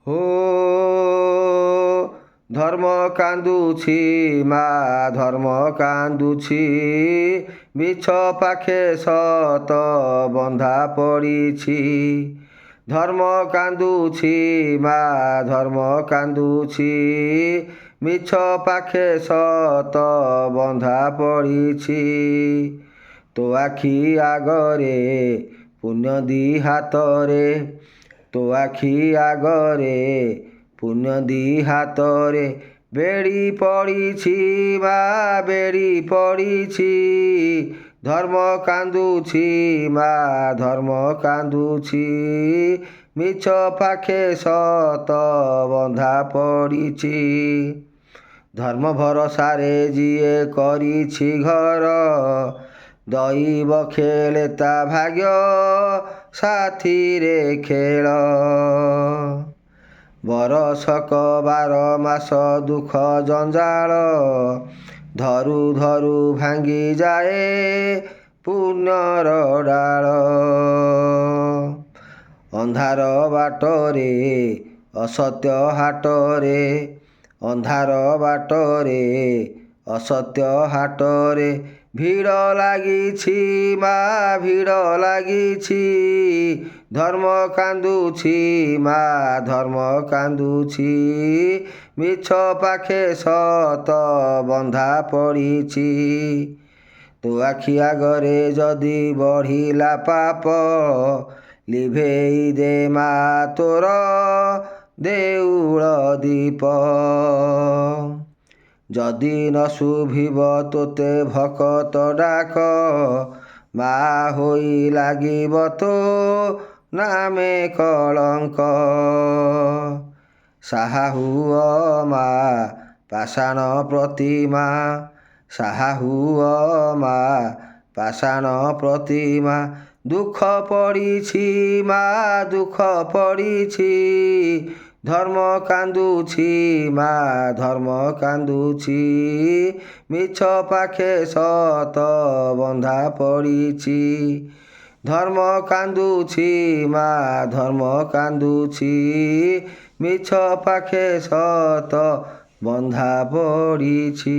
ହୋ ଧର୍ମ କାନ୍ଦୁଛି ମା ଧର୍ମ କାନ୍ଦୁଛି ମିଛ ପାଖେ ସତ ବନ୍ଧା ପଡ଼ିଛି। ଧର୍ମ କାନ୍ଦୁଛି ମା ଧର୍ମ କାନ୍ଦୁଛି ମିଛ ପାଖେ ସତ ବନ୍ଧା ପଡ଼ିଛି। ତୋ ଆଖି ଆଗରେ ପୁଣ୍ୟ ଦି ହାତରେ, ତୋ ଆଖି ଆଗରେ ପୁଣ୍ୟ ଦି ହାତରେ ବେଡ଼ି ପଡ଼ିଛି ମା ବେଡ଼ି ପଡ଼ିଛି। ଧର୍ମ କାନ୍ଦୁଛି ମା ଧର୍ମ କାନ୍ଦୁଛି ମିଛ ପାଖେ ସତ ବନ୍ଧା ପଡ଼ିଛି। ଧର୍ମ ଭରସାରେ ଯିଏ କରିଛି ଘର, ଦଇବ ଖେଳେ ତା ଭାଗ୍ୟ ସାଥିରେ ଖେଳ। ବରଷକ 12 ମାସ ଦୁଃଖ ଜଞ୍ଜାଳ, ଧରୁ ଧରୁ ଭାଙ୍ଗିଯାଏ ପୁଣ୍ୟର ଡାଳ। ଅନ୍ଧାର ବାଟରେ ଅସତ୍ୟ ହାଟରେ, ଅନ୍ଧାର ବାଟରେ ଅସତ୍ୟ ହାଟରେ ଭିଡ଼ ଲାଗିଛି ମା ଭିଡ଼ ଲାଗିଛି। ଧର୍ମ କାନ୍ଦୁଛି ମା ଧର୍ମ କାନ୍ଦୁଛି ମିଛ ପାଖେ ସତ ବନ୍ଧା ପଡ଼ିଛି। ତୋ ଆଖି ଆଗରେ ଯଦି ବଢ଼ିଲା ପାପ, ଲିଭେଇ ଦେ ମା ତୋର ଦେଉଳ ଦୀପ। ଯଦି ନ ଶୁଭିବ ତୋତେ ଭକତ ଡାକ, ମା ହୋଇ ଲାଗିବ ତୋ ନାମେ କଳଙ୍କ। ସାହା ହୁଅ ମା ପାଷାଣ ପ୍ରତିମା, ସାହା ହୁଅ ମା ପାଷାଣ ପ୍ରତିମା। ଦୁଃଖ ପଡ଼ିଛି ମା ଦୁଃଖ ପଡ଼ିଛି, ଧର୍ମ କାନ୍ଦୁଛି ମା ଧର୍ମ କାନ୍ଦୁଛି ମିଛ ପାଖେ ସତ ବନ୍ଧା ପଡ଼ିଛି। ଧର୍ମ କାନ୍ଦୁଛି ମା ଧର୍ମ କାନ୍ଦୁଛି ମିଛ ପାଖେ ସତ ବନ୍ଧା ପଡ଼ିଛି।